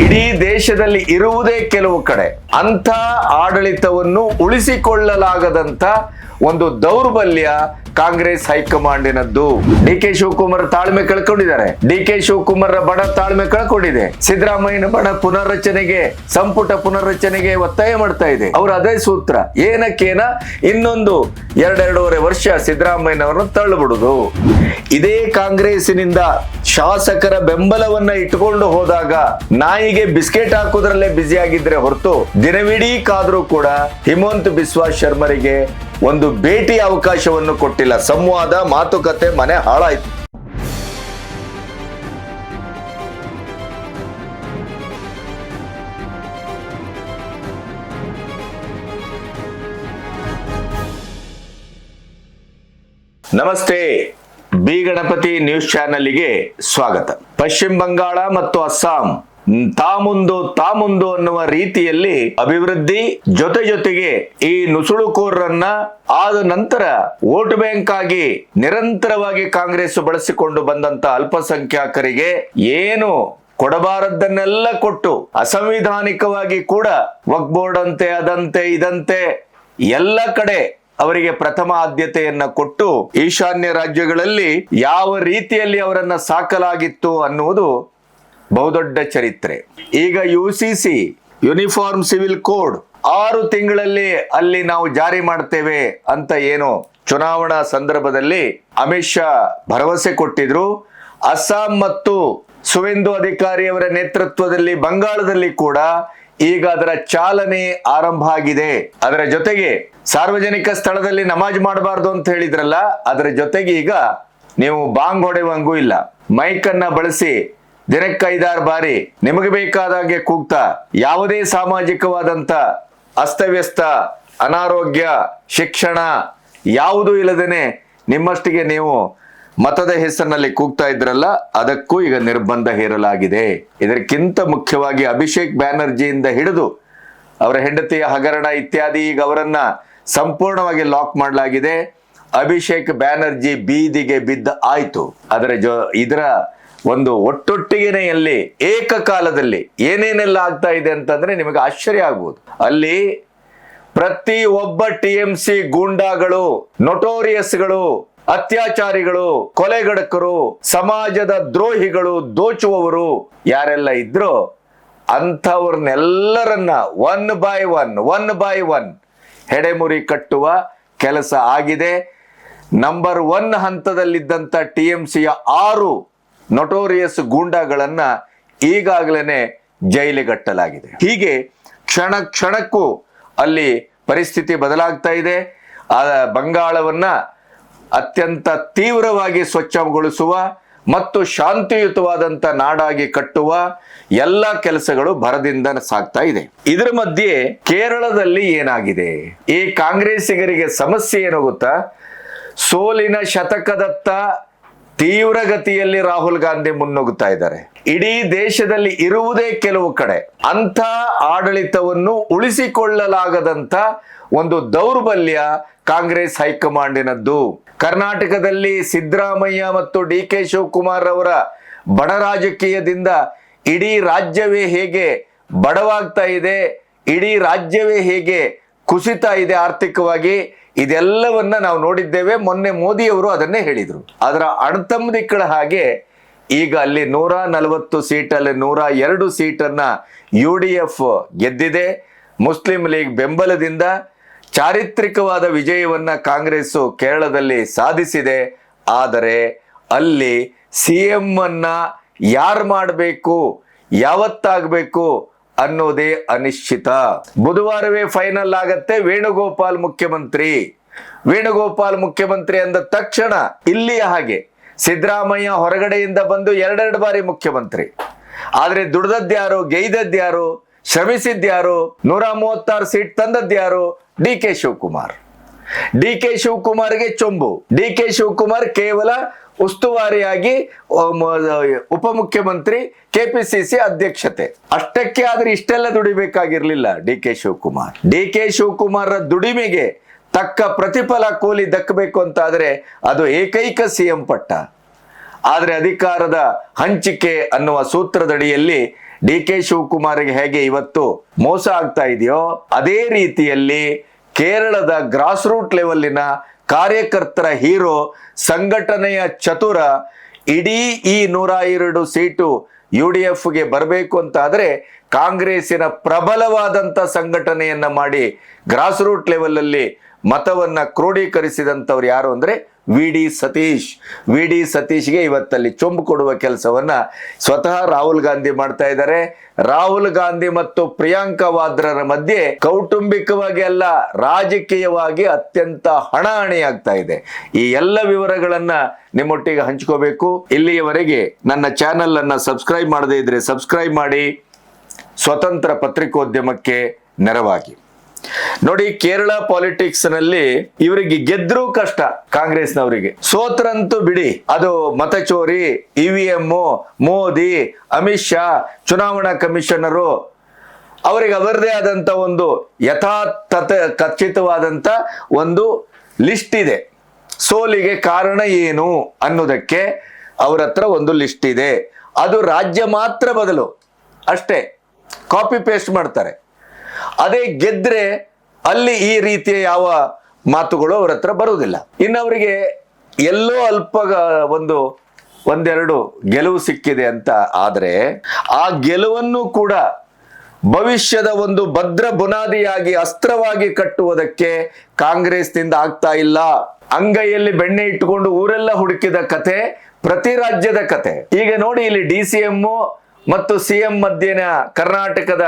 ಇಡೀ ದೇಶದಲ್ಲಿ ಇರುವುದೇ ಕೆಲವು ಕಡೆ ಅಂಥ ಆಡಳಿತವನ್ನು ಉಳಿಸಿಕೊಳ್ಳಲಾಗದಂತ ಒಂದು ದೌರ್ಬಲ್ಯ ಕಾಂಗ್ರೆಸ್ ಹೈಕಮಾಂಡಿನದ್ದು. ಡಿ ಕೆ ಶಿವಕುಮಾರ್ ತಾಳ್ಮೆ ಕಳ್ಕೊಂಡಿದ್ದಾರೆ. ಡಿ ಕೆ ಶಿವಕುಮಾರ್ ಬಣ ತಾಳ್ಮೆ ಕಳ್ಕೊಂಡಿದೆ. ಸಿದ್ದರಾಮಯ್ಯನ ಬಣ ಪುನರ್ರಚನೆಗೆ, ಸಂಪುಟ ಪುನರ್ರಚನೆಗೆ ಒತ್ತಾಯ ಮಾಡ್ತಾ ಇದೆ. ಅವ್ರ ಅದೇ ಸೂತ್ರ, ಏನಕ್ಕೇನ ಇನ್ನೊಂದು 2.5 ವರ್ಷ ಸಿದ್ದರಾಮಯ್ಯನವರನ್ನು ತಳ್ಳಿಬಿಡುದು. ಇದೇ ಕಾಂಗ್ರೆಸ್ಸಿನಿಂದ ಶಾಸಕರ ಬೆಂಬಲವನ್ನ ಇಟ್ಟುಕೊಂಡು ಹೋದಾಗ ನಾಯಿಗೆ ಬಿಸ್ಕೆಟ್ ಹಾಕೋದ್ರಲ್ಲೇ ಬ್ಯುಸಿ ಆಗಿದ್ರೆ ಹೊರತು ದಿನವಿಡೀ ಕಾದ್ರೂ ಕೂಡ ಹಿಮಂತ್ ಬಿಸ್ವಾ ಶರ್ಮರಿಗೆ ಒಂದು ಭೇಟಿ ಅವಕಾಶವನ್ನು ಕೊಟ್ಟಿಲ್ಲ. ಸಂವಾದ, ಮಾತುಕತೆ ಮನೆ ಹಾಳಾಯ್ತು. ನಮಸ್ತೆ, ಬಿ ಗಣಪತಿ ನ್ಯೂಸ್ ಚಾನೆಲ್ಗೆ ಸ್ವಾಗತ. ಪಶ್ಚಿಮ ಬಂಗಾಳ ಮತ್ತು ಅಸ್ಸಾಂ ತಾಮುಂದು ಅನ್ನುವ ರೀತಿಯಲ್ಲಿ ಅಭಿವೃದ್ಧಿ ಜೊತೆಗೆ ಈ ನುಸುಳುಕೋರರನ್ನ ಆದ ನಂತರ ವೋಟ್ ಬ್ಯಾಂಕ್ ಆಗಿ ನಿರಂತರವಾಗಿ ಕಾಂಗ್ರೆಸ್ ಬಳಸಿಕೊಂಡು ಬಂದಂತ ಅಲ್ಪಸಂಖ್ಯಾತರಿಗೆ ಏನು ಕೊಡಬಾರದನ್ನೆಲ್ಲ ಕೊಟ್ಟು ಅಸಂವಿಧಾನಿಕವಾಗಿ ಕೂಡ ವಕ್ಫ್ ಬೋರ್ಡ್ ಅಂತೆ ಅದಂತೆ ಇದಂತೆ ಎಲ್ಲ ಕಡೆ ಅವರಿಗೆ ಪ್ರಥಮ ಆದ್ಯತೆಯನ್ನ ಕೊಟ್ಟು ಈಶಾನ್ಯ ರಾಜ್ಯಗಳಲ್ಲಿ ಯಾವ ರೀತಿಯಲ್ಲಿ ಅವರನ್ನ ಸಾಕಲಾಗಿತ್ತು ಅನ್ನುವುದು ಬಹುದೊಡ್ಡ ಚರಿತ್ರೆ. ಈಗ UCC ಯೂನಿಫಾರ್ಮ್ ಸಿವಿಲ್ ಕೋಡ್ 6 ತಿಂಗಳಲ್ಲಿ ಅಲ್ಲಿ ನಾವು ಜಾರಿ ಮಾಡ್ತೇವೆ ಅಂತ ಏನು ಚುನಾವಣಾ ಸಂದರ್ಭದಲ್ಲಿ ಅಮಿತ್ ಶಾ ಭರವಸೆ ಕೊಟ್ಟಿದ್ರು. ಅಸ್ಸಾಂ ಮತ್ತು ಸುವೇಂದು ಅಧಿಕಾರಿ ಅವರ ನೇತೃತ್ವದಲ್ಲಿ ಬಂಗಾಳದಲ್ಲಿ ಕೂಡ ಈಗ ಅದರ ಚಾಲನೆ ಆರಂಭ ಆಗಿದೆ. ಅದರ ಜೊತೆಗೆ ಸಾರ್ವಜನಿಕ ಸ್ಥಳದಲ್ಲಿ ನಮಾಜ್ ಮಾಡಬಾರ್ದು ಅಂತ ಹೇಳಿದ್ರಲ್ಲ, ಅದರ ಜೊತೆಗೆ ಈಗ ನೀವು ಬಾಂಗ್ ಹೊಡೆಯುವಂಗೂ ಇಲ್ಲ, ಮೈಕ್ ಅನ್ನ ಬಳಸಿ ದಿನಕ್ಕೆ 5-6 ಬಾರಿ ನಿಮಗೆ ಬೇಕಾದಾಗೆ ಕೂಗ್ತಾ ಯಾವುದೇ ಸಾಮಾಜಿಕವಾದಂತ ಅಸ್ತವ್ಯಸ್ತ, ಅನಾರೋಗ್ಯ, ಶಿಕ್ಷಣ ಯಾವುದೂ ಇಲ್ಲದೇನೆ ನಿಮ್ಮಷ್ಟಿಗೆ ನೀವು ಮತದ ಹೆಸರಿನಲ್ಲಿ ಕೂಗ್ತಾ ಇದ್ರಲ್ಲ, ಅದಕ್ಕೂ ಈಗ ನಿರ್ಬಂಧ ಹೇರಲಾಗಿದೆ. ಇದಕ್ಕಿಂತ ಮುಖ್ಯವಾಗಿ ಅಭಿಷೇಕ್ ಬ್ಯಾನರ್ಜಿಯಿಂದ ಹಿಡಿದು ಅವರ ಹೆಂಡತಿಯ ಹಗರಣ ಇತ್ಯಾದಿ ಈಗ ಅವರನ್ನ ಸಂಪೂರ್ಣವಾಗಿ ಲಾಕ್ ಮಾಡಲಾಗಿದೆ. ಅಭಿಷೇಕ್ ಬ್ಯಾನರ್ಜಿ ಬೀದಿಗೆ ಬಿದ್ದ ಆಯ್ತು. ಇದರ ಒಂದು ಒಟ್ಟೊಟ್ಟಿಗೆನೆಯಲ್ಲಿ ಏಕಕಾಲದಲ್ಲಿ ಏನೇನೆಲ್ಲ ಆಗ್ತಾ ಇದೆ ಅಂತಂದ್ರೆ ನಿಮಗೆ ಆಶ್ಚರ್ಯ ಆಗ್ಬೋದು. ಅಲ್ಲಿ ಪ್ರತಿ ಒಬ್ಬ TMC ಗೂಂಡಾಗಳು, ನೊಟೋರಿಯಸ್ಗಳು, ಅತ್ಯಾಚಾರಿಗಳು, ಕೊಲೆಗಡಕರು, ಸಮಾಜದ ದ್ರೋಹಿಗಳು, ದೋಚುವವರು ಯಾರೆಲ್ಲ ಇದ್ರೋ ಅಂಥವ್ರನ್ನೆಲ್ಲರನ್ನ ಒನ್ ಬೈ ಒನ್ ಹೆಡೆಮುರಿ ಕಟ್ಟುವ ಕೆಲಸ ಆಗಿದೆ. ನಂಬರ್ 1 ಹಂತದಲ್ಲಿದ್ದಂಥ TMCಯ 6 ನೊಟೋರಿಯಸ್ ಗೂಂಡಾಗಳನ್ನ ಈಗಾಗಲೇ ಜೈಲಿಗಟ್ಟಲಾಗಿದೆ. ಹೀಗೆ ಕ್ಷಣಕ್ಕೂ ಅಲ್ಲಿ ಪರಿಸ್ಥಿತಿ ಬದಲಾಗ್ತಾ ಇದೆ. ಬಂಗಾಳವನ್ನ ಅತ್ಯಂತ ತೀವ್ರವಾಗಿ ಸ್ವಚ್ಛಗೊಳಿಸುವ ಮತ್ತು ಶಾಂತಿಯುತವಾದಂತ ನಾಡಾಗಿ ಕಟ್ಟುವ ಎಲ್ಲ ಕೆಲಸಗಳು ಭರದಿಂದ ಸಾಗ್ತಾ ಇದೆ. ಇದರ ಮಧ್ಯೆ ಕೇರಳದಲ್ಲಿ ಏನಾಗಿದೆ? ಈ ಕಾಂಗ್ರೆಸ್ಸಿಗರಿಗೆ ಸಮಸ್ಯೆ ಏನು ಗೊತ್ತಾ? ಸೋಲಿನ ಶತಕದತ್ತ ತೀವ್ರಗತಿಯಲ್ಲಿ ರಾಹುಲ್ ಗಾಂಧಿ ಮುನ್ನುಗ್ಗುತ್ತಾ ಇದ್ದಾರೆ. ಇಡೀ ದೇಶದಲ್ಲಿ ಇರುವುದೇ ಕೆಲವು ಕಡೆ ಅಂಥ ಆಡಳಿತವನ್ನು ಉಳಿಸಿಕೊಳ್ಳಲಾಗದಂತ ಒಂದು ದೌರ್ಬಲ್ಯ ಕಾಂಗ್ರೆಸ್ ಹೈಕಮಾಂಡಿನದ್ದು. ಕರ್ನಾಟಕದಲ್ಲಿ ಸಿದ್ದರಾಮಯ್ಯ ಮತ್ತು DK ಶಿವಕುಮಾರ್ ಅವರ ಬಡ ರಾಜಕೀಯದಿಂದ ಇಡೀ ರಾಜ್ಯವೇ ಹೇಗೆ ಬಡವಾಗ್ತಾ ಇದೆ, ಇಡೀ ರಾಜ್ಯವೇ ಹೇಗೆ ಕುಸಿತಾ ಇದೆ ಆರ್ಥಿಕವಾಗಿ, ಇದೆಲ್ಲವನ್ನ ನಾವು ನೋಡಿದ್ದೇವೆ. ಮೊನ್ನೆ ಮೋದಿ ಅವರು ಅದನ್ನೇ ಹೇಳಿದ್ರು. ಅದರ ಅಣ್ತಂಬದಿಕ್ಕಳ ಹಾಗೆ ಈಗ ಅಲ್ಲಿ 140 ಸೀಟಲ್ಲಿ 102 ಸೀಟನ್ನ UDF ಗೆದ್ದಿದೆ. ಮುಸ್ಲಿಂ ಲೀಗ್ ಬೆಂಬಲದಿಂದ ಚಾರಿತ್ರಿಕವಾದ ವಿಜಯವನ್ನ ಕಾಂಗ್ರೆಸ್ ಕೇರಳದಲ್ಲಿ ಸಾಧಿಸಿದೆ. ಆದರೆ ಅಲ್ಲಿ CM ಅನ್ನ ಯಾರು ಮಾಡಬೇಕು, ಯಾವತ್ತಾಗಬೇಕು ಅನ್ನೋದೇ ಅನಿಶ್ಚಿತ. ಬುಧವಾರವೇ ಫೈನಲ್ ಆಗತ್ತೆ. ವೇಣುಗೋಪಾಲ್ ಮುಖ್ಯಮಂತ್ರಿ ಅಂದ ತಕ್ಷಣ ಇಲ್ಲಿಯ ಹಾಗೆ ಸಿದ್ದರಾಮಯ್ಯ ಹೊರಗಡೆಯಿಂದ ಬಂದು 2 ಬಾರಿ ಮುಖ್ಯಮಂತ್ರಿ. ಆದ್ರೆ ದುಡ್ದದ್ಯಾರು, ಗೈದದ್ಯಾರು, ಶ್ರಮಿಸಿದ್ಯಾರು, 136 ಸೀಟ್ ತಂದದ್ಯಾರು? DK ಶಿವಕುಮಾರ್ಗೆ ಚೊಂಬು. DK ಶಿವಕುಮಾರ್ ಕೇವಲ ಉಸ್ತುವಾರಿಯಾಗಿ ಉಪಮುಖ್ಯಮಂತ್ರಿ, KPCC ಅಧ್ಯಕ್ಷತೆ ಅಷ್ಟಕ್ಕೆ. ಆದ್ರೆ ಇಷ್ಟೆಲ್ಲ ದುಡಿಬೇಕಾಗಿರ್ಲಿಲ್ಲ DK ಶಿವಕುಮಾರ್ ದುಡಿಮೆಗೆ ತಕ್ಕ ಪ್ರತಿಫಲ ಕೂಲಿ ದಕ್ಕಬೇಕು ಅಂತಾದ್ರೆ ಅದು ಏಕೈಕ CM ಪಟ್ಟ. ಆದ್ರೆ ಅಧಿಕಾರದ ಹಂಚಿಕೆ ಅನ್ನುವ ಸೂತ್ರದಡಿಯಲ್ಲಿ ಡಿ.ಕೆ. ಶಿವಕುಮಾರ್ಗೆ ಹೇಗೆ ಇವತ್ತು ಮೋಸ ಆಗ್ತಾ ಇದೆಯೋ ಅದೇ ರೀತಿಯಲ್ಲಿ ಕೇರಳದ ಗ್ರಾಸ್ ರೂಟ್ ಲೆವೆಲ್ಲಿನ ಕಾರ್ಯಕರ್ತರ ಹೀರೋ, ಸಂಘಟನೆಯ ಚತುರ, ಇಡೀ ಈ 102 ಸೀಟು UDFಗೆ ಬರಬೇಕು ಅಂತ ಆದ್ರೆ ಕಾಂಗ್ರೆಸ್ಸಿನ ಪ್ರಬಲವಾದಂತ ಸಂಘಟನೆಯನ್ನ ಮಾಡಿ ಗ್ರಾಸ್ ರೂಟ್ ಲೆವೆಲ್ ಅಲ್ಲಿ ಮತವನ್ನ ಕ್ರೋಢೀಕರಿಸಿದಂಥವ್ರು ಯಾರು ಅಂದ್ರೆ ವಿ ಡಿ ಸತೀಶ್ಗೆ ಇವತ್ತಲ್ಲಿ ಚೊಂಬು ಕೊಡುವ ಕೆಲಸವನ್ನ ಸ್ವತಃ ರಾಹುಲ್ ಗಾಂಧಿ ಮಾಡ್ತಾ ಇದ್ದಾರೆ. ರಾಹುಲ್ ಗಾಂಧಿ ಮತ್ತು ಪ್ರಿಯಾಂಕಾ ವಾದ್ರರ ಮಧ್ಯೆ ಕೌಟುಂಬಿಕವಾಗಿ ಅಲ್ಲ, ರಾಜಕೀಯವಾಗಿ ಅತ್ಯಂತ ಹಣಾಹಣಿಯಾಗ್ತಾ ಇದೆ. ಈ ಎಲ್ಲ ವಿವರಗಳನ್ನ ನಿಮ್ಮೊಟ್ಟಿಗೆ ಹಂಚ್ಕೋಬೇಕು. ಇಲ್ಲಿಯವರೆಗೆ ನನ್ನ ಚಾನೆಲ್ ಅನ್ನ ಸಬ್ಸ್ಕ್ರೈಬ್ ಮಾಡದೇ ಇದ್ರೆ ಸಬ್ಸ್ಕ್ರೈಬ್ ಮಾಡಿ, ಸ್ವತಂತ್ರ ಪತ್ರಿಕೋದ್ಯಮಕ್ಕೆ ನೆರವಾಗಿ. ನೋಡಿ, ಕೇರಳ ಪಾಲಿಟಿಕ್ಸ್ ನಲ್ಲಿ ಇವರಿಗೆ ಗೆದ್ರೂ ಕಷ್ಟ, ಕಾಂಗ್ರೆಸ್ನವರಿಗೆ ಸೋತ್ರಂತೂ ಬಿಡಿ, ಅದು ಮತಚೋರಿ, EVM, ಮೋದಿ, ಅಮಿತ್ ಶಾ, ಚುನಾವಣಾ ಕಮಿಷನರು, ಅವರಿಗೆ ಅವರದೇ ಆದಂತ ಒಂದು ಖಚಿತವಾದಂತ ಒಂದು ಲಿಸ್ಟ್ ಇದೆ. ಸೋಲಿಗೆ ಕಾರಣ ಏನು ಅನ್ನೋದಕ್ಕೆ ಅವರ ಹತ್ರ ಒಂದು ಲಿಸ್ಟ್ ಇದೆ. ಅದು ರಾಜ್ಯ ಮಾತ್ರ ಬದಲು ಅಷ್ಟೇ, ಕಾಪಿ ಪೇಸ್ಟ್ ಮಾಡ್ತಾರೆ. ಅದೇ ಗೆದ್ರೆ ಅಲ್ಲಿ ಈ ರೀತಿಯ ಯಾವ ಮಾತುಗಳು ಅವ್ರ ಹತ್ರ ಬರುವುದಿಲ್ಲ. ಇನ್ನು ಅವರಿಗೆ ಎಲ್ಲೋ ಅಲ್ಪ ಒಂದೆರಡು ಗೆಲುವು ಸಿಕ್ಕಿದೆ ಅಂತ ಆದ್ರೆ ಆ ಗೆಲುವನ್ನು ಕೂಡ ಭವಿಷ್ಯದ ಒಂದು ಭದ್ರ ಬುನಾದಿಯಾಗಿ ಅಸ್ತ್ರವಾಗಿ ಕಟ್ಟುವುದಕ್ಕೆ ಕಾಂಗ್ರೆಸ್ನಿಂದ ಆಗ್ತಾ ಇಲ್ಲ. ಅಂಗೈಯಲ್ಲಿ ಬೆಣ್ಣೆ ಇಟ್ಟುಕೊಂಡು ಊರೆಲ್ಲ ಹುಡುಕಿದ ಕತೆ ಪ್ರತಿ ರಾಜ್ಯದ ಕತೆ. ಈಗ ನೋಡಿ, ಇಲ್ಲಿ DCM ಮತ್ತು CM ಮಧ್ಯೆನ ಕರ್ನಾಟಕದ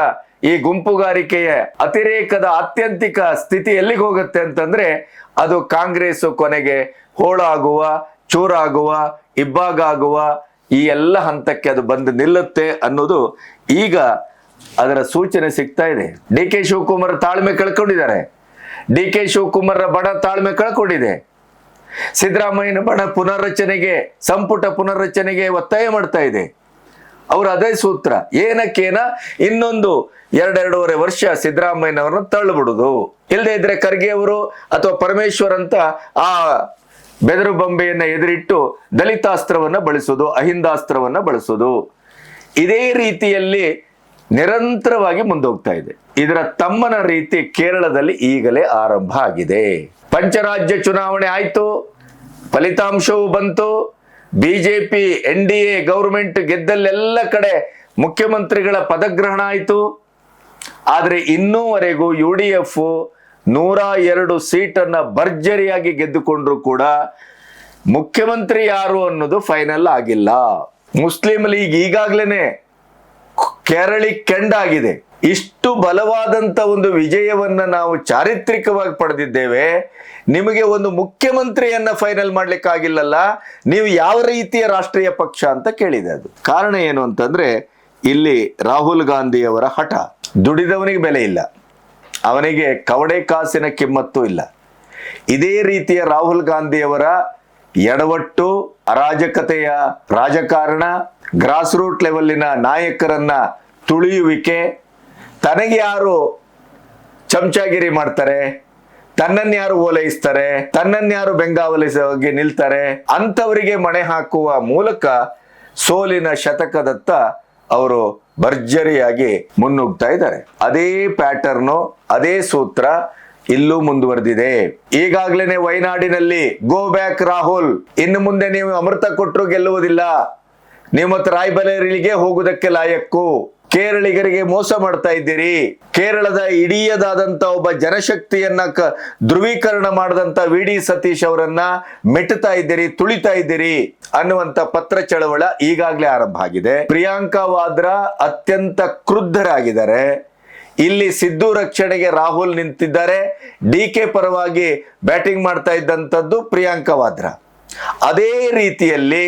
ಈ ಗುಂಪುಗಾರಿಕೆಯ ಅತಿರೇಕದ ಆತ್ಯಂತಿಕ ಸ್ಥಿತಿ ಎಲ್ಲಿಗೆ ಹೋಗುತ್ತೆ ಅಂತಂದ್ರೆ ಅದು ಕಾಂಗ್ರೆಸ್ ಕೊನೆಗೆ ಹೋಳಾಗುವ, ಚೂರಾಗುವ, ಇಬ್ಬಾಗಾಗುವ ಈ ಎಲ್ಲ ಹಂತಕ್ಕೆ ಅದು ಬಂದು ನಿಲ್ಲುತ್ತೆ ಅನ್ನೋದು ಈಗ ಅದರ ಸೂಚನೆ ಸಿಗ್ತಾ ಇದೆ. ಡಿ.ಕೆ. ಶಿವಕುಮಾರ್ ತಾಳ್ಮೆ ಕಳ್ಕೊಂಡಿದ್ದಾರೆ. ಡಿ.ಕೆ. ಶಿವಕುಮಾರ್ ಬಣ ತಾಳ್ಮೆ ಕಳ್ಕೊಂಡಿದೆ. ಸಿದ್ದರಾಮಯ್ಯನ ಬಣ ಪುನರ್ರಚನೆಗೆ, ಸಂಪುಟ ಪುನರ್ರಚನೆಗೆ ಒತ್ತಾಯ ಮಾಡ್ತಾ ಇದೆ. ಅವ್ರ ಅದೇ ಸೂತ್ರ, ಏನಕ್ಕೇನ ಇನ್ನೊಂದು 2.5 ವರ್ಷ ಸಿದ್ದರಾಮಯ್ಯನವರನ್ನ ತಳ್ಳಿಬಿಡುದು, ಇಲ್ಲದೆ ಇದ್ರೆ ಖರ್ಗೆ ಅವರು ಅಥವಾ ಪರಮೇಶ್ವರ್ ಅಂತ ಆ ಬೆದರು ಬೊಂಬೆಯನ್ನ ಎದುರಿಟ್ಟು ದಲಿತಾಸ್ತ್ರವನ್ನ ಬಳಸೋದು, ಅಹಿಂದಾಸ್ತ್ರವನ್ನ ಬಳಸೋದು. ಇದೇ ರೀತಿಯಲ್ಲಿ ನಿರಂತರವಾಗಿ ಮುಂದೋಗ್ತಾ ಇದೆ. ಇದರ ತಮ್ಮನ ರೀತಿ ಕೇರಳದಲ್ಲಿ ಈಗಲೇ ಆರಂಭ ಆಗಿದೆ. ಪಂಚರಾಜ್ಯ ಚುನಾವಣೆ ಆಯ್ತು, ಫಲಿತಾಂಶವೂ ಬಂತು. ಬಿಜೆಪಿ NDA ಗೌರ್ಮೆಂಟ್ ಗೆದ್ದಲ್ಲೆಲ್ಲ ಕಡೆ ಮುಖ್ಯಮಂತ್ರಿಗಳ ಪದಗ್ರಹಣ ಆಯಿತು. ಆದ್ರೆ ಇನ್ನೂವರೆಗೂ UDF 102 ಸೀಟನ್ನ ಭರ್ಜರಿಯಾಗಿ ಗೆದ್ದುಕೊಂಡ್ರು ಕೂಡ ಮುಖ್ಯಮಂತ್ರಿ ಯಾರು ಅನ್ನೋದು ಫೈನಲ್ ಆಗಿಲ್ಲ. ಮುಸ್ಲಿಂ ಲೀಗ್ ಈಗಾಗ್ಲೇನೆ ಕೆರಳಿ ಕೆಂಡಾಗಿದೆ. ಇಷ್ಟು ಬಲವಾದಂತ ಒಂದು ವಿಜಯವನ್ನ ನಾವು ಚಾರಿತ್ರಿಕವಾಗಿ ಪಡೆದಿದ್ದೇವೆ. ನಿಮಗೆ ಒಂದು ಮುಖ್ಯಮಂತ್ರಿಯನ್ನ ಫೈನಲ್ ಮಾಡ್ಲಿಕ್ಕಾಗಿಲ್ಲಲ್ಲ, ನೀವು ಯಾವ ರೀತಿಯ ರಾಷ್ಟ್ರೀಯ ಪಕ್ಷ ಅಂತ ಕೇಳಿದೆ. ಅದು ಕಾರಣ ಏನು ಅಂತಂದ್ರೆ ಇಲ್ಲಿ ರಾಹುಲ್ ಗಾಂಧಿಯವರ ಹಠ. ದುಡಿದವನಿಗೆ ಬೆಲೆ ಇಲ್ಲ, ಅವನಿಗೆ ಕವಡೆ ಕಾಸಿನ ಕಿಮ್ಮತ್ತು ಇಲ್ಲ. ಇದೇ ರೀತಿಯ ರಾಹುಲ್ ಗಾಂಧಿಯವರ ಎಡವಟ್ಟು, ಅರಾಜಕತೆಯ ರಾಜಕಾರಣ, ಗ್ರಾಸ್ ರೂಟ್ ಲೆವೆಲ್ಲಿನ ನಾಯಕರನ್ನ ತುಳಿಯುವಿಕೆ, ತನಗೆ ಯಾರು ಚಮಚಾಗಿರಿ ಮಾಡ್ತಾರೆ, ತನ್ನನ್ಯಾರು ಓಲೈಸ್ತಾರೆ, ತನ್ನನ್ಯಾರು ಬೆಂಗಾವಲಿಸಿ ನಿಲ್ತಾರೆ ಅಂತವರಿಗೆ ಮಣೆ ಹಾಕುವ ಮೂಲಕ ಸೋಲಿನ ಶತಕದತ್ತ ಅವರು ಭರ್ಜರಿಯಾಗಿ ಮುನ್ನುಗ್ತಾ ಇದ್ದಾರೆ. ಅದೇ ಪ್ಯಾಟರ್ನು, ಅದೇ ಸೂತ್ರ ಇಲ್ಲೂ ಮುಂದುವರೆದಿದೆ. ಈಗಾಗ್ಲೇನೆ ವಯನಾಡಿನಲ್ಲಿ ಗೋ ಬ್ಯಾಕ್ ರಾಹುಲ್, ಇನ್ನು ಮುಂದೆ ನೀವು ಅಮೃತ ಕೊಟ್ಟರು ಗೆಲ್ಲುವುದಿಲ್ಲ, ನೀವು ಮತ್ತೆ ರಾಯ್ಬರೇಲಿಗೆ ಹೋಗುವುದಕ್ಕೆ ಲಾಯಕ್ಕು. ಕೇರಳಿಗರಿಗೆ ಮೋಸ ಮಾಡ್ತಾ ಇದ್ದೀರಿ. ಕೇರಳದ ಇಡೀದಾದಂತ ಒಬ್ಬ ಜನಶಕ್ತಿಯನ್ನ ಧ್ರುವೀಕರಣ ಮಾಡಿದಂತ ವಿ.ಡಿ. ಸತೀಶ್ ಅವರನ್ನ ಮೆಟ್ಟುತ್ತಾ ಇದ್ದೀರಿ, ತುಳಿತಾ ಇದ್ದೀರಿ ಅನ್ನುವಂತ ಪತ್ರ ಚಳವಳ ಈಗಾಗಲೇ ಆರಂಭ ಆಗಿದೆ. ಪ್ರಿಯಾಂಕಾ ವಾದ್ರಾ ಅತ್ಯಂತ ಕ್ರುದ್ಧರಾಗಿದ್ದಾರೆ. ಇಲ್ಲಿ ಸಿದ್ದು ರಕ್ಷಣೆಗೆ ರಾಹುಲ್ ನಿಂತಿದ್ದಾರೆ. DK ಪರವಾಗಿ ಬ್ಯಾಟಿಂಗ್ ಮಾಡ್ತಾ ಇದ್ದಂಥದ್ದು ಪ್ರಿಯಾಂಕಾ ವಾದ್ರಾ. ಅದೇ ರೀತಿಯಲ್ಲಿ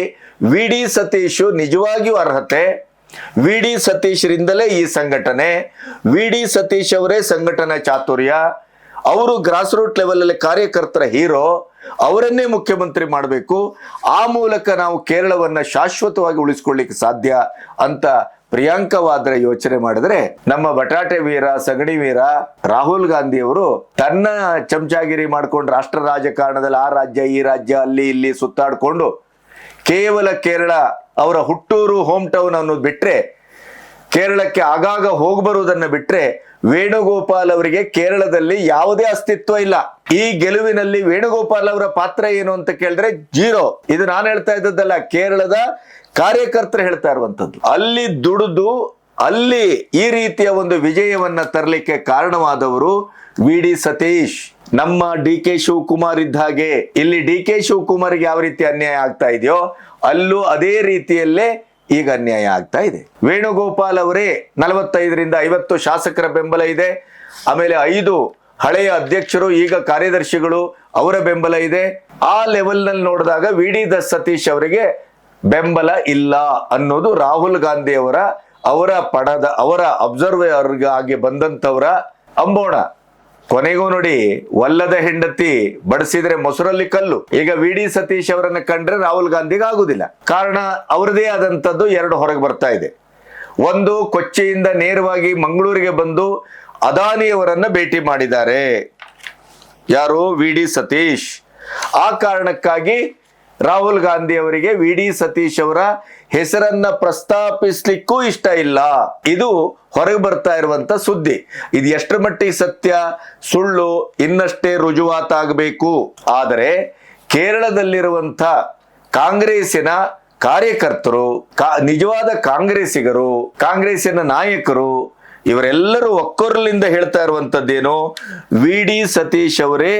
ವಿ.ಡಿ. ಸತೀಶ್ ನಿಜವಾಗಿಯೂ ಅರ್ಹತೆ. ವಿ.ಡಿ. ಸತೀಶ್ರಿಂದಲೇ ಈ ಸಂಘಟನೆ, ವಿ.ಡಿ. ಸತೀಶ್ ಅವರೇ ಸಂಘಟನಾ ಚಾತುರ್ಯ, ಅವರು ಗ್ರಾಸ್ ರೂಟ್ ಲೆವೆಲ್ ಅಲ್ಲಿ ಕಾರ್ಯಕರ್ತರ ಹೀರೋ, ಅವರನ್ನೇ ಮುಖ್ಯಮಂತ್ರಿ ಮಾಡಬೇಕು. ಆ ಮೂಲಕ ನಾವು ಕೇರಳವನ್ನ ಶಾಶ್ವತವಾಗಿ ಉಳಿಸ್ಕೊಳ್ಳಿಕ್ಕೆ ಸಾಧ್ಯ ಅಂತ ಪ್ರಿಯಾಂಕಾ ವಾದ್ರಾ ಯೋಚನೆ ಮಾಡಿದ್ರೆ, ನಮ್ಮ ಬಟಾಟೆ ವೀರ, ಸಗಣಿ ವೀರ ರಾಹುಲ್ ಗಾಂಧಿ ಅವರು ತನ್ನ ಚಮಚಾಗಿರಿ ಮಾಡ್ಕೊಂಡು ರಾಷ್ಟ್ರ ರಾಜಕಾರಣದಲ್ಲಿ ಆ ರಾಜ್ಯ ಈ ರಾಜ್ಯ ಅಲ್ಲಿ ಇಲ್ಲಿ ಸುತ್ತಾಡ್ಕೊಂಡು ಕೇವಲ ಕೇರಳ ಅವರ ಹುಟ್ಟೂರು ಹೋಮ್ ಟೌನ್ ಅನ್ನೋದು ಬಿಟ್ರೆ ಕೇರಳಕ್ಕೆ ಆಗಾಗ ಹೋಗಿ ಬರುವುದನ್ನ ಬಿಟ್ರೆ ವೇಣುಗೋಪಾಲ್ ಅವರಿಗೆ ಕೇರಳದಲ್ಲಿ ಯಾವುದೇ ಅಸ್ತಿತ್ವ ಇಲ್ಲ. ಈ ಗೆಲುವಿನಲ್ಲಿ ವೇಣುಗೋಪಾಲ್ ಅವರ ಪಾತ್ರ ಏನು ಅಂತ ಕೇಳಿದ್ರೆ ಜೀರೋ. ಇದು ನಾನು ಹೇಳ್ತಾ ಇದ್ದದ್ದಲ್ಲ, ಕೇರಳದ ಕಾರ್ಯಕರ್ತರು ಹೇಳ್ತಾ ಇರುವಂತದ್ದು. ಅಲ್ಲಿ ದುಡಿದು ಅಲ್ಲಿ ಈ ರೀತಿಯ ಒಂದು ವಿಜಯವನ್ನ ತರಲಿಕ್ಕೆ ಕಾರಣವಾದವರು ವಿ.ಡಿ. ಸತೀಶ್. ನಮ್ಮ ಡಿ.ಕೆ. ಶಿವಕುಮಾರ್ ಇದ್ದ ಹಾಗೆ ಇಲ್ಲಿ ಡಿ.ಕೆ. ಶಿವಕುಮಾರ್ಗೆ ಯಾವ ರೀತಿ ಅನ್ಯಾಯ ಆಗ್ತಾ ಇದೆಯೋ ಅಲ್ಲೂ ಅದೇ ರೀತಿಯಲ್ಲೇ ಈಗ ಅನ್ಯಾಯ ಆಗ್ತಾ ಇದೆ. ವೇಣುಗೋಪಾಲ್ ಅವರೇ 45ರಿಂದ 50 ಶಾಸಕರ ಬೆಂಬಲ ಇದೆ. ಆಮೇಲೆ 5 ಹಳೆಯ ಅಧ್ಯಕ್ಷರು ಈಗ ಕಾರ್ಯದರ್ಶಿಗಳು ಅವರ ಬೆಂಬಲ ಇದೆ. ಆ ಲೆವೆಲ್ ನಲ್ಲಿ ನೋಡಿದಾಗ ವಿ.ಡಿ. ಸತೀಶ್ ಅವರಿಗೆ ಬೆಂಬಲ ಇಲ್ಲ ಅನ್ನೋದು ರಾಹುಲ್ ಗಾಂಧಿ ಅವರ ಅಬ್ಸರ್ವರ್ ಆಗಿ ಬಂದಂತವರ ಅಂಬೋಣ. ಕೊನೆಗೂ ನೋಡಿ, ಒಲ್ಲದ ಹೆಂಡತಿ ಬಡಿಸಿದ್ರೆ ಮೊಸರಲ್ಲಿ ಕಲ್ಲು. ಈಗ ವಿ.ಡಿ. ಸತೀಶ್ ಅವರನ್ನ ಕಂಡ್ರೆ ರಾಹುಲ್ ಗಾಂಧಿಗೆ ಆಗುದಿಲ್ಲ. ಕಾರಣ ಅವರದೇ ಆದಂತದ್ದು 2 ಹೊರಗೆ ಬರ್ತಾ ಇದೆ. ಒಂದು, ಕೊಚ್ಚಿಯಿಂದ ನೇರವಾಗಿ ಮಂಗಳೂರಿಗೆ ಬಂದು ಅದಾನಿಯವರನ್ನ ಭೇಟಿ ಮಾಡಿದ್ದಾರೆ. ಯಾರು? ವಿ.ಡಿ. ಸತೀಶ್. ಆ ಕಾರಣಕ್ಕಾಗಿ ರಾಹುಲ್ ಗಾಂಧಿ ಅವರಿಗೆ ವಿ.ಡಿ. ಸತೀಶ್ ಅವರ ಹೆಸರನ್ನ ಪ್ರಸ್ತಾಪಿಸ್ಲಿಕ್ಕೂ ಇಷ್ಟ ಇಲ್ಲ. ಇದು ಹೊರಗೆ ಬರ್ತಾ ಇರುವಂತ ಸುದ್ದಿ. ಇದು ಎಷ್ಟರ ಮಟ್ಟಿಗೆ ಸತ್ಯ ಸುಳ್ಳು ಇನ್ನಷ್ಟೇ ರುಜುವಾತಾಗಬೇಕು. ಆದರೆ ಕೇರಳದಲ್ಲಿರುವಂತ ಕಾಂಗ್ರೆಸ್ಸಿನ ಕಾರ್ಯಕರ್ತರು, ನಿಜವಾದ ಕಾಂಗ್ರೆಸ್ಸಿಗರು, ಕಾಂಗ್ರೆಸ್ಸಿನ ನಾಯಕರು ಇವರೆಲ್ಲರೂ ಒಕ್ಕೊರಲಿಂದ ಹೇಳ್ತಾ ಇರುವಂತದ್ದೇನು, ವಿ.ಡಿ. ಸತೀಶ್ ಅವರೇ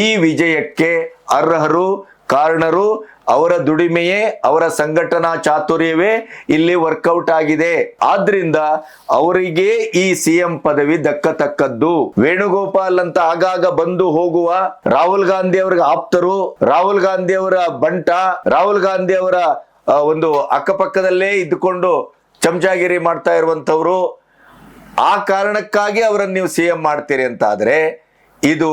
ಈ ವಿಜಯಕ್ಕೆ ಅರ್ಹರು, ಕಾರಣರು. ಅವರ ದುಡಿಮೆಯೇ, ಅವರ ಸಂಘಟನಾ ಚಾತುರ್ಯವೇ ಇಲ್ಲಿ ವರ್ಕೌಟ್ ಆಗಿದೆ. ಆದ್ರಿಂದ ಅವರಿಗೆ ಈ ಸಿಎಂ ಪದವಿ ದಕ್ಕತಕ್ಕದ್ದು. ವೇಣುಗೋಪಾಲ್ ಅಂತ ಆಗಾಗ ಬಂದು ಹೋಗುವ ರಾಹುಲ್ ಗಾಂಧಿ ಅವರಿಗೆ ಆಪ್ತರು, ರಾಹುಲ್ ಗಾಂಧಿ ಅವರ ಬಂಟ, ರಾಹುಲ್ ಗಾಂಧಿ ಅವರ ಒಂದು ಅಕ್ಕಪಕ್ಕದಲ್ಲೇ ಇದ್ದುಕೊಂಡು ಚಮಚಾಗಿರಿ ಮಾಡ್ತಾ ಇರುವಂತವ್ರು, ಆ ಕಾರಣಕ್ಕಾಗಿ ಅವರನ್ನು ನೀವು ಸಿಎಂ ಮಾಡ್ತೀರಿ ಅಂತ ಆದ್ರೆ ಇದು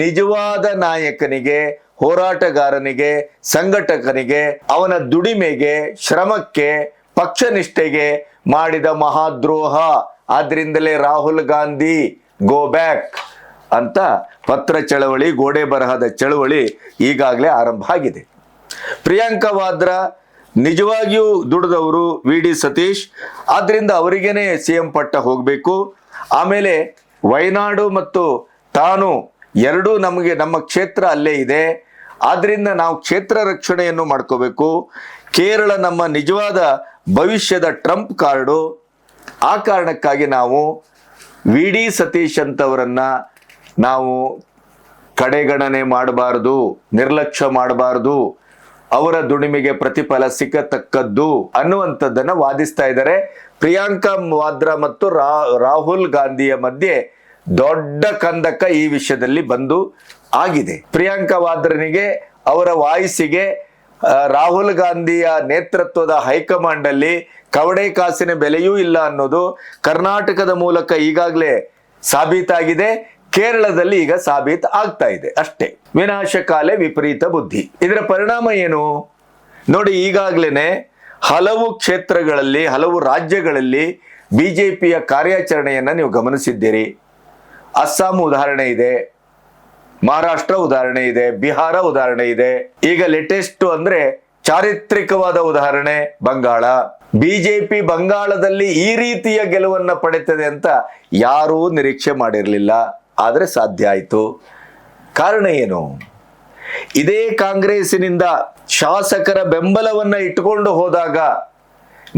ನಿಜವಾದ ನಾಯಕನಿಗೆ, ಹೋರಾಟಗಾರನಿಗೆ, ಸಂಘಟಕನಿಗೆ, ಅವನ ದುಡಿಮೆಗೆ, ಶ್ರಮಕ್ಕೆ, ಪಕ್ಷನಿಷ್ಠೆಗೆ ಮಾಡಿದ ಮಹಾದ್ರೋಹ. ಆದ್ರಿಂದಲೇ ರಾಹುಲ್ ಗಾಂಧಿ ಗೋ ಬ್ಯಾಕ್ ಅಂತ ಪತ್ರ ಚಳವಳಿ, ಗೋಡೆ ಬರಹದ ಚಳವಳಿ ಈಗಾಗಲೇ ಆರಂಭ ಆಗಿದೆ. ಪ್ರಿಯಾಂಕಾ ವಾದ್ರಾ ನಿಜವಾಗಿಯೂ ದುಡಿದವರು ವಿ.ಡಿ. ಸತೀಶ್, ಆದ್ರಿಂದ ಅವರಿಗೇನೆ ಸಿಎಂ ಪಟ್ಟ ಹೋಗಬೇಕು. ಆಮೇಲೆ ವಯನಾಡು ಮತ್ತು ತಾನು ಎರಡೂ ನಮ್ಮ ಕ್ಷೇತ್ರ ಅಲ್ಲೇ ಇದೆ. ಆದ್ರಿಂದ ನಾವು ಕ್ಷೇತ್ರ ರಕ್ಷಣೆಯನ್ನು ಮಾಡ್ಕೋಬೇಕು. ಕೇರಳ ನಮ್ಮ ನಿಜವಾದ ಭವಿಷ್ಯದ ಟ್ರಂಪ್ ಕಾರ್ಡು. ಆ ಕಾರಣಕ್ಕಾಗಿ ನಾವು ವಿ.ಡಿ. ಸತೀಶ್ ಅಂತವರನ್ನ ನಾವು ಕಡೆಗಣನೆ ಮಾಡಬಾರದು, ನಿರ್ಲಕ್ಷ್ಯ ಮಾಡಬಾರದು, ಅವರ ದುಡಿಮೆಗೆ ಪ್ರತಿಫಲ ಸಿಕ್ಕತಕ್ಕದ್ದು ಅನ್ನುವಂಥದ್ದನ್ನ ವಾದಿಸ್ತಾ ಇದ್ದಾರೆ. ಪ್ರಿಯಾಂಕಾ ವಾದ್ರಾ ಮತ್ತು ರಾಹುಲ್ ಗಾಂಧಿಯ ಮಧ್ಯೆ ದೊಡ್ಡ ಕಂದಕ ಈ ವಿಷಯದಲ್ಲಿ ಬಂದು ಆಗಿದೆ. ಪ್ರಿಯಾಂಕಾ ವಾದ್ರನಿಗೆ, ಅವರ ವಾಯ್ಸಿಗೆ ರಾಹುಲ್ ಗಾಂಧಿಯ ನೇತೃತ್ವದ ಹೈಕಮಾಂಡ್ ಅಲ್ಲಿ ಕವಡೆ ಕಾಸಿನ ಬೆಲೆಯೂ ಇಲ್ಲ ಅನ್ನೋದು ಕರ್ನಾಟಕದ ಮೂಲಕ ಈಗಾಗಲೇ ಸಾಬೀತಾಗಿದೆ. ಕೇರಳದಲ್ಲಿ ಈಗ ಸಾಬೀತು ಆಗ್ತಾ ಇದೆ ಅಷ್ಟೇ. ವಿನಾಶಕಾಲೆ ವಿಪರೀತ ಬುದ್ಧಿ. ಇದರ ಪರಿಣಾಮ ಏನು ನೋಡಿ. ಈಗಾಗಲೇ ಹಲವು ಕ್ಷೇತ್ರಗಳಲ್ಲಿ, ಹಲವು ರಾಜ್ಯಗಳಲ್ಲಿ ಬಿಜೆಪಿಯ ಕಾರ್ಯಾಚರಣೆಯನ್ನ ನೀವು ಗಮನಿಸಿದ್ದೀರಿ. ಅಸ್ಸಾಂ ಉದಾಹರಣೆ ಇದೆ, ಮಹಾರಾಷ್ಟ್ರ ಉದಾಹರಣೆ ಇದೆ, ಬಿಹಾರ ಉದಾಹರಣೆ ಇದೆ. ಈಗ ಲೇಟೆಸ್ಟ್ ಅಂದ್ರೆ ಚಾರಿತ್ರಿಕವಾದ ಉದಾಹರಣೆ ಬಂಗಾಳ. ಬಿಜೆಪಿ ಬಂಗಾಳದಲ್ಲಿ ಈ ರೀತಿಯ ಗೆಲುವನ್ನ ಪಡೆಯುತ್ತದೆ ಅಂತ ಯಾರೂ ನಿರೀಕ್ಷೆ ಮಾಡಿರಲಿಲ್ಲ. ಆದ್ರೆ ಸಾಧ್ಯ ಆಯಿತು. ಕಾರಣ ಏನು? ಇದೇ ಕಾಂಗ್ರೆಸ್ಸಿನಿಂದ ಶಾಸಕರ ಬೆಂಬಲವನ್ನ ಇಟ್ಟುಕೊಂಡು ಹೋದಾಗ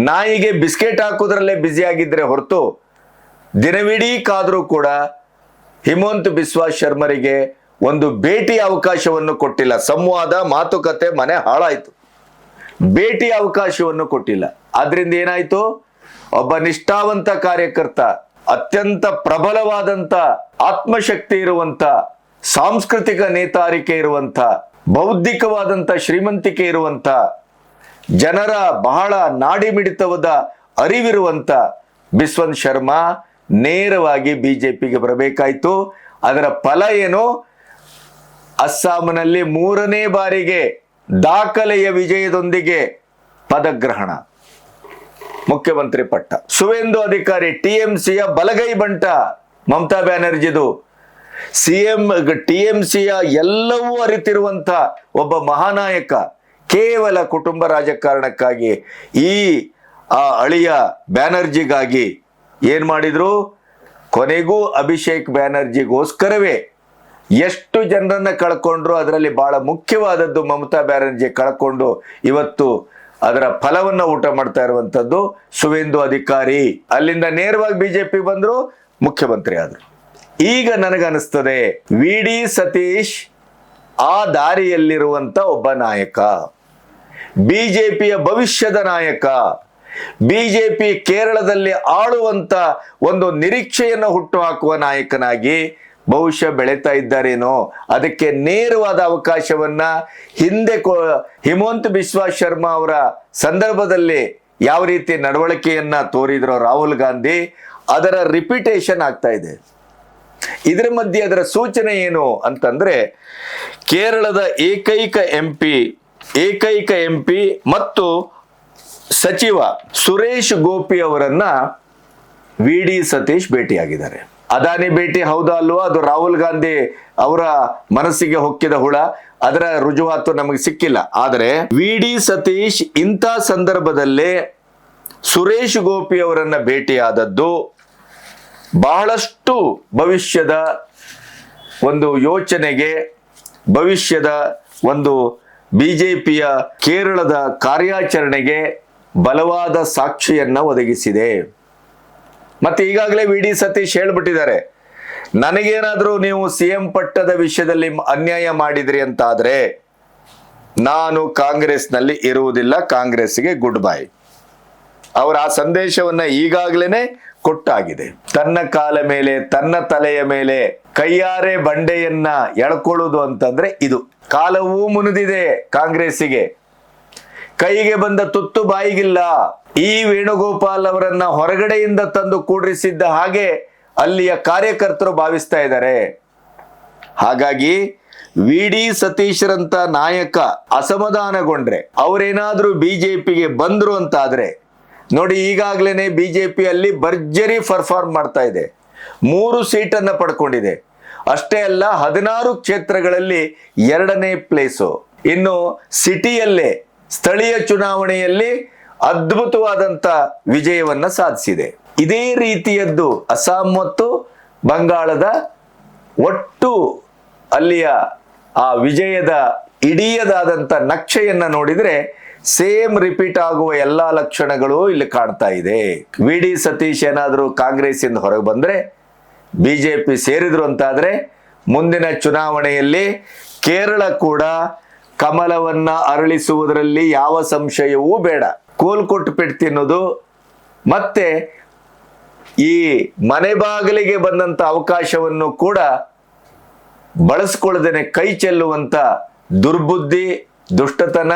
ನಾಯಿಗೆ ಬಿಸ್ಕೆಟ್ ಹಾಕೋದ್ರಲ್ಲೇ ಬ್ಯುಸಿ ಆಗಿದ್ರೆ ಹೊರತು ದಿನವಿಡೀ ಕಾದ್ರೂ ಕೂಡ ಹಿಮಂತ್ ಬಿಸ್ವಾ ಶರ್ಮರಿಗೆ ಒಂದು ಭೇಟಿ ಅವಕಾಶವನ್ನು ಕೊಟ್ಟಿಲ್ಲ. ಸಂವಾದ, ಮಾತುಕತೆ ಮನೆ ಹಾಳಾಯ್ತು. ಭೇಟಿ ಅವಕಾಶವನ್ನು ಕೊಟ್ಟಿಲ್ಲ. ಆದ್ರಿಂದ ಏನಾಯ್ತು? ಒಬ್ಬ ನಿಷ್ಠಾವಂತ ಕಾರ್ಯಕರ್ತ, ಅತ್ಯಂತ ಪ್ರಬಲವಾದಂತ ಆತ್ಮಶಕ್ತಿ ಇರುವಂತ, ಸಾಂಸ್ಕೃತಿಕ ನೇತಾರಿಕೆ ಇರುವಂತ, ಬೌದ್ಧಿಕವಾದಂತ ಶ್ರೀಮಂತಿಕೆ ಇರುವಂತ, ಜನರ ಬಹಳ ನಾಡಿ ಮಿಡಿತವಾದ ಅರಿವಿರುವಂತ ಬಿಸ್ವಂತ್ ಶರ್ಮಾ ನೇರವಾಗಿ ಬಿಜೆಪಿಗೆ ಬರಬೇಕಾಯ್ತು. ಅದರ ಫಲ ಏನು? ಅಸ್ಸಾಂನಲ್ಲಿ 3ನೇ ಬಾರಿಗೆ ದಾಖಲೆಯ ವಿಜಯದೊಂದಿಗೆ ಪದಗ್ರಹಣ, ಮುಖ್ಯಮಂತ್ರಿ ಪಟ್ಟ. ಸುವೇಂದು ಅಧಿಕಾರಿ ಟಿಎಂಸಿಯ ಬಲಗೈ ಬಂಟ ಮಮತಾ ಬ್ಯಾನರ್ಜಿದು, ಸಿಎಂ ಟಿಎಂಸಿಯ ಎಲ್ಲವೂ ಅರಿತಿರುವಂತ ಒಬ್ಬ ಮಹಾನಾಯಕ ಕೇವಲ ಕುಟುಂಬ ರಾಜಕಾರಣಕ್ಕಾಗಿ ಈ ಆ ಅಳಿಯ ಬ್ಯಾನರ್ಜಿಗಾಗಿ ಏನ್ ಮಾಡಿದ್ರು, ಕೊನೆಗೂ ಅಭಿಷೇಕ್ ಬ್ಯಾನರ್ಜಿಗೋಸ್ಕರವೇ ಎಷ್ಟು ಜನರನ್ನ ಕಳ್ಕೊಂಡ್ರು. ಅದರಲ್ಲಿ ಬಹಳ ಮುಖ್ಯವಾದದ್ದು ಮಮತಾ ಬ್ಯಾನರ್ಜಿ ಕಳ್ಕೊಂಡು ಇವತ್ತು ಅದರ ಫಲವನ್ನ ಊಟ ಮಾಡ್ತಾ ಇರುವಂತದ್ದು ಸುವೇಂದು ಅಧಿಕಾರಿ. ಅಲ್ಲಿಂದ ನೇರವಾಗಿ ಬಿಜೆಪಿ ಬಂದ್ರು, ಮುಖ್ಯಮಂತ್ರಿ ಆದ್ರು. ಈಗ ನನಗನ್ನಿಸ್ತದೆ ವಿ ಡಿ ಸತೀಶ್ ಆ ದಾರಿಯಲ್ಲಿರುವಂತ ಒಬ್ಬ ನಾಯಕ, ಬಿಜೆಪಿಯ ಭವಿಷ್ಯದ ನಾಯಕ, ಬಿಜೆಪಿ ಕೇರಳದಲ್ಲಿ ಆಳುವಂತ ಒಂದು ನಿರೀಕ್ಷೆಯನ್ನು ಹುಟ್ಟುಹಾಕುವ ನಾಯಕನಾಗಿ ಬಹುಶಃ ಬೆಳೀತಾ ಇದ್ದಾರೇನೋ. ಅದಕ್ಕೆ ನೇರವಾದ ಅವಕಾಶವನ್ನ ಹಿಂದೆ ಹಿಮಂತ ಬಿಸ್ವಾ ಶರ್ಮಾ ಅವರ ಸಂದರ್ಭದಲ್ಲಿ ಯಾವ ರೀತಿ ನಡವಳಿಕೆಯನ್ನ ತೋರಿದ್ರು ರಾಹುಲ್ ಗಾಂಧಿ, ಅದರ ರಿಪಿಟೇಷನ್ ಆಗ್ತಾ ಇದೆ. ಇದರ ಮಧ್ಯೆ ಅದರ ಸೂಚನೆ ಏನು ಅಂತಂದ್ರೆ, ಕೇರಳದ ಏಕೈಕ ಎಂ ಪಿ ಮತ್ತು ಸಚಿವ ಸುರೇಶ್ ಗೋಪಿ ಅವರನ್ನ ವಿ ಡಿ ಸತೀಶ್ ಭೇಟಿಯಾಗಿದ್ದಾರೆ. ಅದಾನಿ ಭೇಟಿ ಹೌದಾ ಅಲ್ವಾ, ಅದು ರಾಹುಲ್ ಗಾಂಧಿ ಅವರ ಮನಸ್ಸಿಗೆ ಹೊಕ್ಕಿದ ಹುಳ, ಅದರ ರುಜುವಾತು ನಮಗೆ ಸಿಕ್ಕಿಲ್ಲ. ಆದರೆ ವಿ ಡಿ ಸತೀಶ್ ಇಂಥ ಸಂದರ್ಭದಲ್ಲೇ ಸುರೇಶ್ ಗೋಪಿ ಅವರನ್ನ ಭೇಟಿಯಾದದ್ದು ಬಹಳಷ್ಟು ಭವಿಷ್ಯದ ಒಂದು ಯೋಚನೆಗೆ, ಭವಿಷ್ಯದ ಒಂದು ಬಿಜೆಪಿಯ ಕೇರಳದ ಕಾರ್ಯಾಚರಣೆಗೆ ಬಲವಾದ ಸಾಕ್ಷಿಯನ್ನ ಒದಗಿಸಿದೆ. ಮತ್ತೆ ಈಗಾಗಲೇ ವಿ ಡಿ ಸತೀಶ್ ಹೇಳ್ಬಿಟ್ಟಿದ್ದಾರೆ, ನನಗೇನಾದ್ರೂ ನೀವು ಸಿಎಂ ಪಟ್ಟದ ವಿಷಯದಲ್ಲಿ ಅನ್ಯಾಯ ಮಾಡಿದ್ರಿ ಅಂತ ಆದ್ರೆ ನಾನು ಕಾಂಗ್ರೆಸ್ನಲ್ಲಿ ಇರುವುದಿಲ್ಲ, ಕಾಂಗ್ರೆಸ್ಗೆ ಗುಡ್ ಬೈ. ಅವರ ಆ ಸಂದೇಶವನ್ನ ಈಗಾಗಲೇ ಕೊಟ್ಟಾಗಿದೆ. ತನ್ನ ಕಾಲ ಮೇಲೆ, ತನ್ನ ತಲೆಯ ಮೇಲೆ ಕೈಯಾರೆ ಬಂಡೆಯನ್ನ ಎಳ್ಕೊಳ್ಳೋದು ಅಂತಂದ್ರೆ ಇದು. ಕಾಲವೂ ಮುನಿದಿದೆ ಕಾಂಗ್ರೆಸ್ಸಿಗೆ, ಕೈಗೆ ಬಂದ ತುತ್ತು ಬಾಯಿಗಿಲ್ಲ. ಈ ವೇಣುಗೋಪಾಲ್ ಅವರನ್ನ ಹೊರಗಡೆಯಿಂದ ತಂದು ಕೂಡ್ರಿಸಿದ್ದ ಹಾಗೆ ಅಲ್ಲಿಯ ಕಾರ್ಯಕರ್ತರು ಭಾವಿಸ್ತಾ ಇದ್ದಾರೆ. ಹಾಗಾಗಿ ವಿ ಡಿ ಸತೀಶ್ರಂತ ನಾಯಕ ಅಸಮಾಧಾನಗೊಂಡ್ರೆ, ಅವರೇನಾದ್ರೂ ಬಿಜೆಪಿಗೆ ಬಂದ್ರು ಅಂತ ಆದ್ರೆ ನೋಡಿ, ಈಗಾಗಲೇ ಬಿಜೆಪಿಯಲ್ಲಿ ಭರ್ಜರಿ ಪರ್ಫಾರ್ಮ್ ಮಾಡ್ತಾ ಇದೆ. 3 ಸೀಟನ್ನ ಪಡ್ಕೊಂಡಿದೆ. ಅಷ್ಟೇ ಅಲ್ಲ, 16 ಕ್ಷೇತ್ರಗಳಲ್ಲಿ 2ನೇ ಪ್ಲೇಸು. ಇನ್ನು ಸಿಟಿಯಲ್ಲೇ ಸ್ಥಳೀಯ ಚುನಾವಣೆಯಲ್ಲಿ ಅದ್ಭುತವಾದಂತ ವಿಜಯವನ್ನ ಸಾಧಿಸಿದೆ. ಇದೇ ರೀತಿಯದ್ದು ಅಸ್ಸಾಂ ಮತ್ತು ಬಂಗಾಳದ ಒಟ್ಟು ಅಲ್ಲಿಯ ಆ ವಿಜಯದ ಇಡೀಯದಾದಂತ ನಕ್ಷೆಯನ್ನ ನೋಡಿದ್ರೆ ಸೇಮ್ ರಿಪೀಟ್ ಆಗುವ ಎಲ್ಲಾ ಲಕ್ಷಣಗಳು ಇಲ್ಲಿ ಕಾಣ್ತಾ ಇದೆ. ವಿ ಡಿ ಸತೀಶ್ ಏನಾದ್ರೂ ಕಾಂಗ್ರೆಸ್ ಇಂದ ಹೊರಗೆ ಬಂದ್ರೆ, ಬಿಜೆಪಿ ಸೇರಿದ್ರು ಅಂತಾದ್ರೆ ಮುಂದಿನ ಚುನಾವಣೆಯಲ್ಲಿ ಕೇರಳ ಕೂಡ ಕಮಲವನ್ನ ಅರಳಿಸುವುದರಲ್ಲಿ ಯಾವ ಸಂಶಯವೂ ಬೇಡ. ಕೋಲ್ ಕೊಟ್ಟು ಪೆಟ್ಟು ತಿನ್ನೋದು ಮತ್ತೆ ಈ ಮನೆ ಬಾಗಿಲಿಗೆ ಬಂದಂತ ಅವಕಾಶವನ್ನು ಕೂಡ ಬಳಸ್ಕೊಳ್ಳದೇನೆ ಕೈ ಚೆಲ್ಲುವಂತ ದುರ್ಬುದ್ಧಿ, ದುಷ್ಟತನ,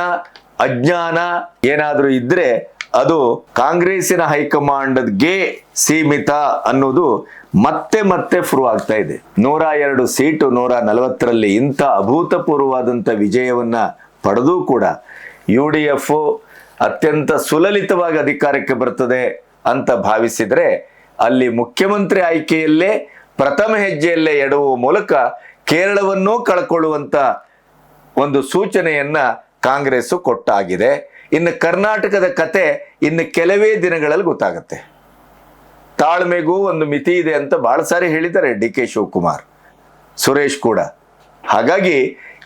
ಅಜ್ಞಾನ ಏನಾದ್ರೂ ಇದ್ರೆ ಅದು ಕಾಂಗ್ರೆಸ್ಸಿನ ಹೈಕಮಾಂಡ್ಗೆ ಸೀಮಿತ ಅನ್ನೋದು ಮತ್ತೆ ಮತ್ತೆ ಪ್ರೂವ್ ಆಗ್ತಾ ಇದೆ. 102 ಸೀಟು 140ರಲ್ಲಿ ಇಂಥ ಅಭೂತಪೂರ್ವವಾದಂಥ ವಿಜಯವನ್ನ ಪಡೆದು ಕೂಡ UDF ಅತ್ಯಂತ ಸುಲಲಿತವಾಗಿ ಅಧಿಕಾರಕ್ಕೆ ಬರ್ತದೆ ಅಂತ ಭಾವಿಸಿದ್ರೆ, ಅಲ್ಲಿ ಮುಖ್ಯಮಂತ್ರಿ ಆಯ್ಕೆಯಲ್ಲೇ ಪ್ರಥಮ ಹೆಜ್ಜೆಯಲ್ಲೇ ಎಡುವ ಮೂಲಕ ಕೇರಳವನ್ನೂ ಕಳ್ಕೊಳ್ಳುವಂತ ಒಂದು ಸೂಚನೆಯನ್ನ ಕಾಂಗ್ರೆಸ್ ಕೊಟ್ಟಾಗಿದೆ. ಇನ್ನು ಕರ್ನಾಟಕದ ಕತೆ ಇನ್ನು ಕೆಲವೇ ದಿನಗಳಲ್ಲಿ ಗೊತ್ತಾಗುತ್ತೆ. ತಾಳ್ಮೆಗೂ ಒಂದು ಮಿತಿ ಇದೆ ಅಂತ ಬಹಳ ಸಾರಿ ಹೇಳಿದ್ದಾರೆ DK ಶಿವಕುಮಾರ್, ಸುರೇಶ್ ಕೂಡ. ಹಾಗಾಗಿ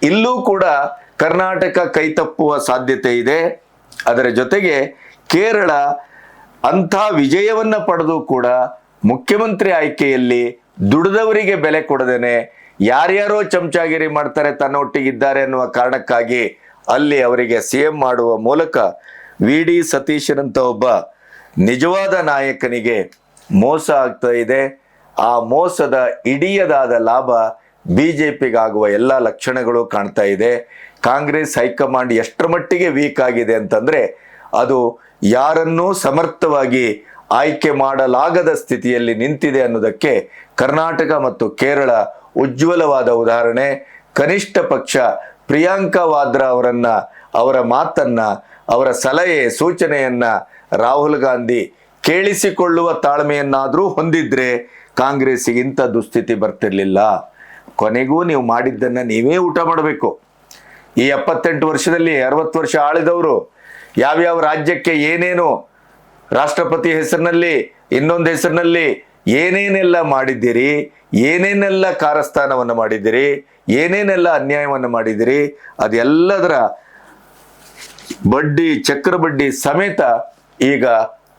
ಇಲ್ಲೂ ಕೂಡ ಕರ್ನಾಟಕ ಕೈತಪ್ಪುವ ಸಾಧ್ಯತೆ ಇದೆ. ಅದರ ಜೊತೆಗೆ ಕೇರಳ ಅಂಥ ವಿಜಯವನ್ನ ಪಡೆದು ಕೂಡ ಮುಖ್ಯಮಂತ್ರಿ ಆಯ್ಕೆಯಲ್ಲಿ ದುಡಿದವರಿಗೆ ಬೆಲೆ ಕೊಡದೇನೆ ಯಾರ್ಯಾರೋ ಚಮಚಾಗಿರಿ ಮಾಡ್ತಾರೆ, ತನ್ನೊಟ್ಟಿಗಿದ್ದಾರೆ ಅನ್ನುವ ಕಾರಣಕ್ಕಾಗಿ ಅಲ್ಲಿ ಅವರಿಗೆ CM ಮಾಡುವ ಮೂಲಕ ವಿ ಡಿ ಸತೀಶನಂತ ಒಬ್ಬ ನಿಜವಾದ ನಾಯಕನಿಗೆ ಮೋಸ ಆಗ್ತಾ ಇದೆ. ಆ ಮೋಸದ ಇಡೀಯದಾದ ಲಾಭ ಬಿಜೆಪಿಗಾಗುವ ಎಲ್ಲ ಲಕ್ಷಣಗಳು ಕಾಣ್ತಾ ಇದೆ. ಕಾಂಗ್ರೆಸ್ ಹೈಕಮಾಂಡ್ ಎಷ್ಟರ ಮಟ್ಟಿಗೆ ವೀಕ್ ಆಗಿದೆ ಅಂತಂದ್ರೆ, ಅದು ಯಾರನ್ನೂ ಸಮರ್ಥವಾಗಿ ಆಯ್ಕೆ ಮಾಡಲಾಗದ ಸ್ಥಿತಿಯಲ್ಲಿ ನಿಂತಿದೆ ಅನ್ನೋದಕ್ಕೆ ಕರ್ನಾಟಕ ಮತ್ತು ಕೇರಳ ಉಜ್ವಲವಾದ ಉದಾಹರಣೆ. ಕನಿಷ್ಠ ಪಕ್ಷ ಪ್ರಿಯಾಂಕಾ ವಾದ್ರಾ ಅವರನ್ನ, ಅವರ ಮಾತನ್ನ, ಅವರ ಸಲಹೆ ಸೂಚನೆಯನ್ನ ರಾಹುಲ್ ಗಾಂಧಿ ಕೇಳಿಸಿಕೊಳ್ಳುವ ತಾಳ್ಮೆಯನ್ನಾದರೂ ಹೊಂದಿದ್ರೆ ಕಾಂಗ್ರೆಸ್ಸಿಗೆ ಇಂಥ ದುಸ್ಥಿತಿ ಬರ್ತಿರ್ಲಿಲ್ಲ. ಕೊನೆಗೂ ನೀವು ಮಾಡಿದ್ದನ್ನ ನೀವೇ ಊಟ ಮಾಡಬೇಕು. ಈ 78 ವರ್ಷದಲ್ಲಿ 60 ವರ್ಷ ಆಳಿದವರು ಯಾವ್ಯಾವ ರಾಜ್ಯಕ್ಕೆ ಏನೇನು ರಾಷ್ಟ್ರಪತಿ ಹೆಸರಿನಲ್ಲಿ, ಇನ್ನೊಂದು ಹೆಸರಿನಲ್ಲಿ ಏನೇನೆಲ್ಲ ಮಾಡಿದ್ದೀರಿ, ಏನೇನೆಲ್ಲ ಕಾರಸ್ಥಾನವನ್ನು ಮಾಡಿದ್ದೀರಿ, ಏನೇನೆಲ್ಲ ಅನ್ಯಾಯವನ್ನು ಮಾಡಿದ್ದೀರಿ, ಅದೆಲ್ಲದರ ಬಡ್ಡಿ, ಚಕ್ರ ಬಡ್ಡಿ ಸಮೇತ ಈಗ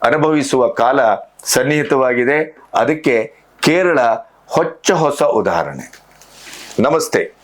ಅನುಭವಿಸುವ ಕಾಲ ಸನ್ನಿಹಿತವಾಗಿದೆ. ಅದಕ್ಕೆ ಕೇರಳ ಹೊಸ ಉದಾಹರಣೆ. ನಮಸ್ತೆ.